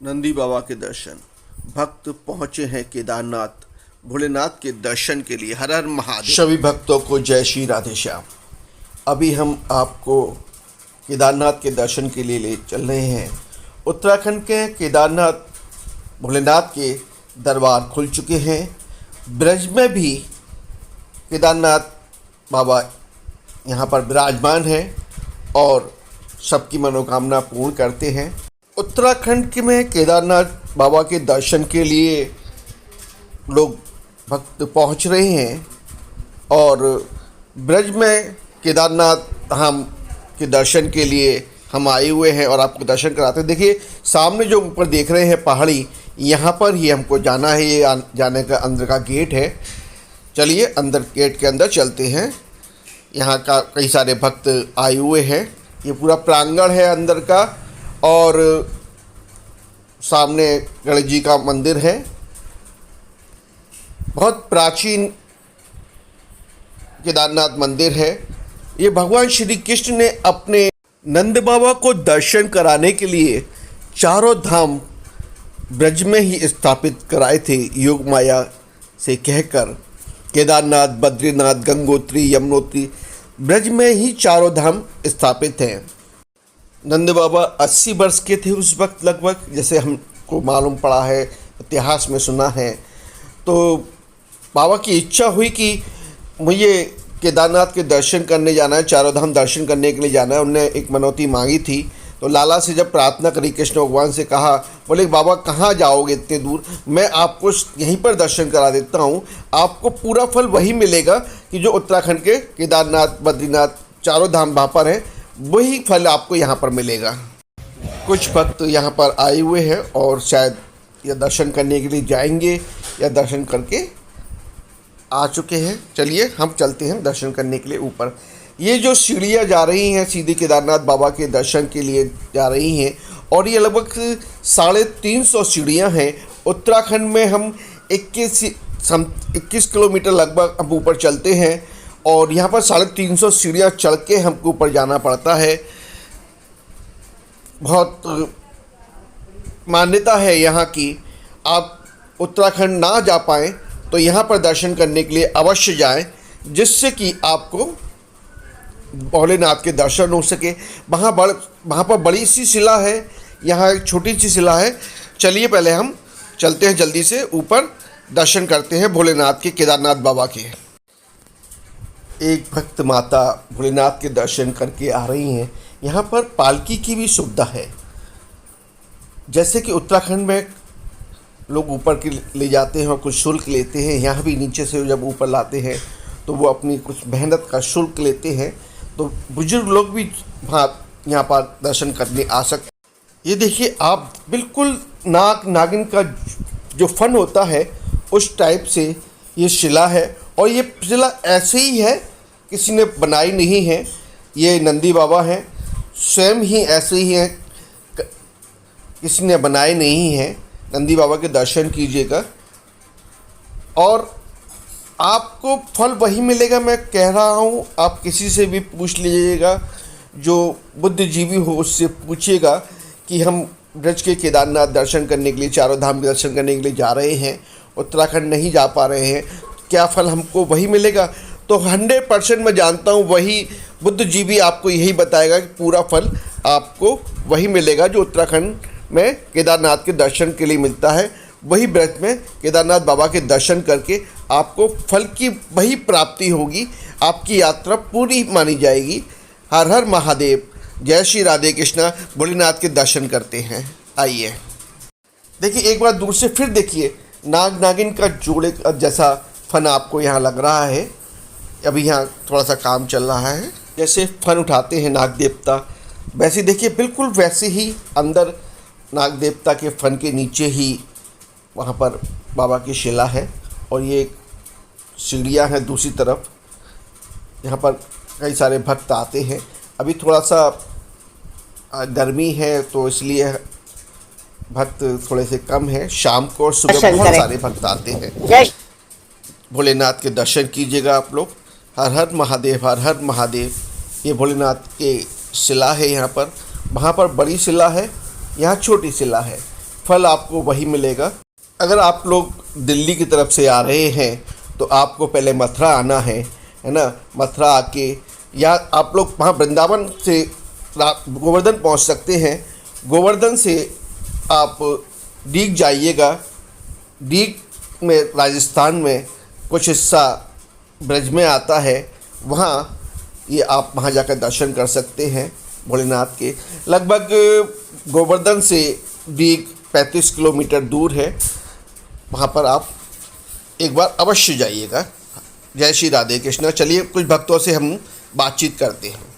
नंदी बाबा के दर्शन। भक्त पहुंचे हैं केदारनाथ भोलेनाथ के दर्शन के लिए। हर हर महादेव। सभी भक्तों को जय श्री राधे श्याम। अभी हम आपको केदारनाथ के दर्शन के लिए ले चल रहे हैं। उत्तराखंड के केदारनाथ भोलेनाथ के दरबार खुल चुके हैं। ब्रज में भी केदारनाथ बाबा यहाँ पर विराजमान हैं और सबकी मनोकामना पूर्ण करते हैं। उत्तराखंड के में केदारनाथ बाबा के दर्शन के लिए लोग भक्त पहुँच रहे हैं और ब्रज में केदारनाथ धाम के दर्शन के लिए हम आए हुए हैं और आपको दर्शन कराते हैं। देखिए सामने जो ऊपर देख रहे हैं पहाड़ी, यहाँ पर ही हमको जाना है। ये जाने का अंदर का गेट है। चलिए अंदर गेट के अंदर चलते हैं। यहाँ का कई सारे भक्त आए हुए हैं। ये पूरा प्रांगण है अंदर का और सामने गणेश जी का मंदिर है। बहुत प्राचीन केदारनाथ मंदिर है। ये भगवान श्री कृष्ण ने अपने नंद बाबा को दर्शन कराने के लिए चारों धाम ब्रज में ही स्थापित कराए थे। योग माया से कहकर केदारनाथ, बद्रीनाथ, गंगोत्री, यमुनोत्री ब्रज में ही चारों धाम स्थापित हैं। नंद बाबा 80 वर्ष के थे उस वक्त लगभग, जैसे हमको मालूम पड़ा है, इतिहास में सुना है। तो बाबा की इच्छा हुई कि मुझे केदारनाथ के दर्शन करने जाना है, चारों धाम दर्शन करने के लिए जाना है। उन्होंने एक मनौती मांगी थी। तो लाला से जब प्रार्थना करी, कृष्ण भगवान से कहा, बोले बाबा कहाँ जाओगे इतने दूर, मैं आपको यहीं पर दर्शन करा देता हूँ। आपको पूरा फल वही मिलेगा कि जो उत्तराखंड के केदारनाथ, बद्रीनाथ चारों धाम वहाँ पर हैं, वही फल आपको यहाँ पर मिलेगा। कुछ भक्त यहाँ पर आए हुए हैं और शायद या दर्शन करने के लिए जाएंगे या दर्शन करके आ चुके हैं। चलिए हम चलते हैं दर्शन करने के लिए ऊपर। ये जो सीढ़ियाँ जा रही हैं सीधी केदारनाथ बाबा के दर्शन के लिए जा रही हैं और ये लगभग 350 सीढ़ियाँ हैं। उत्तराखंड में हम 21 किलोमीटर लगभग हम ऊपर चलते हैं और यहाँ पर 350 सीढ़ियाँ चढ़ के हमको ऊपर जाना पड़ता है। बहुत मान्यता है यहाँ की, आप उत्तराखंड ना जा पाएँ तो यहाँ पर दर्शन करने के लिए अवश्य जाएं, जिससे कि आपको भोलेनाथ के दर्शन हो सके। वहाँ पर बड़ी सी शिला है, यहाँ एक छोटी सी शिला है। चलिए पहले हम चलते हैं जल्दी से ऊपर, दर्शन करते हैं भोलेनाथ के, केदारनाथ बाबा के। एक भक्त माता भोलेनाथ के दर्शन करके आ रही हैं। यहाँ पर पालकी की भी सुविधा है। जैसे कि उत्तराखंड में लोग ऊपर के ले जाते हैं और कुछ शुल्क लेते हैं, यहाँ भी नीचे से जब ऊपर लाते हैं तो वो अपनी कुछ मेहनत का शुल्क लेते हैं। तो बुजुर्ग लोग भी यहाँ पर दर्शन करने आ सकते। ये देखिए आप, बिल्कुल नाग नागिन का जो फन होता है उस टाइप से ये शिला है और ये शिला ऐसे ही है, किसी ने बनाई नहीं है। ये नंदी बाबा हैं, स्वयं ही ऐसे ही हैं, किसी ने बनाए नहीं हैं। नंदी बाबा के दर्शन कीजिएगा और आपको फल वही मिलेगा। मैं कह रहा हूँ, आप किसी से भी पूछ लीजिएगा, जो बुद्धिजीवी हो उससे पूछिएगा कि हम ब्रज के केदारनाथ दर्शन करने के लिए, चारों धाम के दर्शन करने के लिए जा रहे हैं, उत्तराखंड नहीं जा पा रहे हैं, क्या फल हमको वही मिलेगा? तो 100% मैं जानता हूँ वही बुद्धिजीवी आपको यही बताएगा कि पूरा फल आपको वही मिलेगा जो उत्तराखंड में केदारनाथ के दर्शन के लिए मिलता है। वही ब्रज में केदारनाथ बाबा के दर्शन करके आपको फल की वही प्राप्ति होगी। आपकी यात्रा पूरी मानी जाएगी। हर हर महादेव। जय श्री राधे कृष्णा। भोलेनाथ के दर्शन करते हैं। आइए देखिए, एक बार दूर से फिर देखिए, नाग नागिन का जोड़े जैसा फन आपको यहाँ लग रहा है। अभी यहाँ थोड़ा सा काम चल रहा है। जैसे फन उठाते हैं नाग देवता, वैसे देखिए बिल्कुल वैसे ही अंदर नाग देवता के फन के नीचे ही वहाँ पर बाबा की शिला है और ये सीढ़ियाँ हैं दूसरी तरफ। यहाँ पर कई सारे भक्त आते हैं। अभी थोड़ा सा गर्मी है तो इसलिए भक्त थोड़े से कम हैं। शाम को और सुबह बहुत सारे भक्त आते हैं। भोलेनाथ के दर्शन कीजिएगा आप लोग। हर हर महादेव, हर हर महादेव। ये भोलेनाथ के शिला है यहाँ पर। वहाँ पर बड़ी शिला है, यहाँ छोटी शिला है। फल आपको वही मिलेगा। अगर आप लोग दिल्ली की तरफ से आ रहे हैं तो आपको पहले मथुरा आना है ना। मथुरा आके या आप लोग वहाँ वृंदावन से गोवर्धन पहुँच सकते हैं। गोवर्धन से आप डीग जाइएगा। डीग में राजस्थान में कुछ हिस्सा ब्रज में आता है, वहाँ ये आप वहाँ जाकर दर्शन कर सकते हैं भोलेनाथ के। लगभग गोवर्धन से डीग 35 किलोमीटर दूर है। वहाँ पर आप एक बार अवश्य जाइएगा। जय श्री राधे कृष्णा। चलिए कुछ भक्तों से हम बातचीत करते हैं।